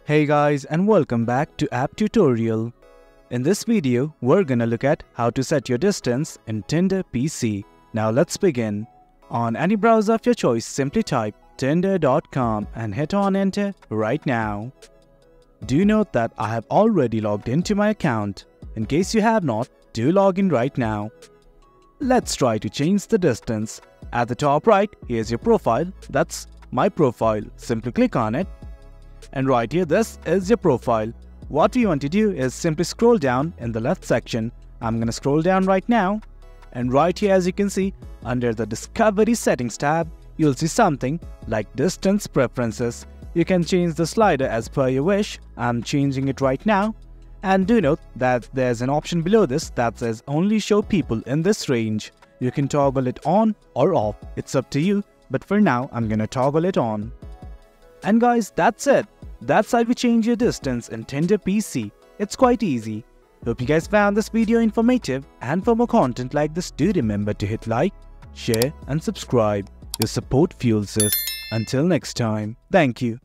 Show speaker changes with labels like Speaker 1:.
Speaker 1: Hey guys, and welcome back to App Tutorial. In this video, we're gonna look at how to set your distance in Tinder PC. Now let's begin. On any browser of your choice, simply type tinder.com and hit on enter right now. Do note that I have already logged into my account. In case you have not, do log in right now. Let's try to change the distance. At the top right, here's your profile. That's my profile. Simply click on it. And right here, this is your profile. What we want to do is simply scroll down in the left section. I'm gonna scroll down right now. And right here, as you can see, under the Discovery Settings tab, you'll see something like Distance Preferences. You can change the slider as per your wish. I'm changing it right now. And do note that there's an option below this that says only show people in this range. You can toggle it on or off. It's up to you, but for now, I'm gonna toggle it on. And guys, that's it. That's how you change your distance in Tinder PC. It's quite easy. Hope you guys found this video informative, and for more content like this, do remember to hit like, share and subscribe. Your support fuels us. Until next time, thank you.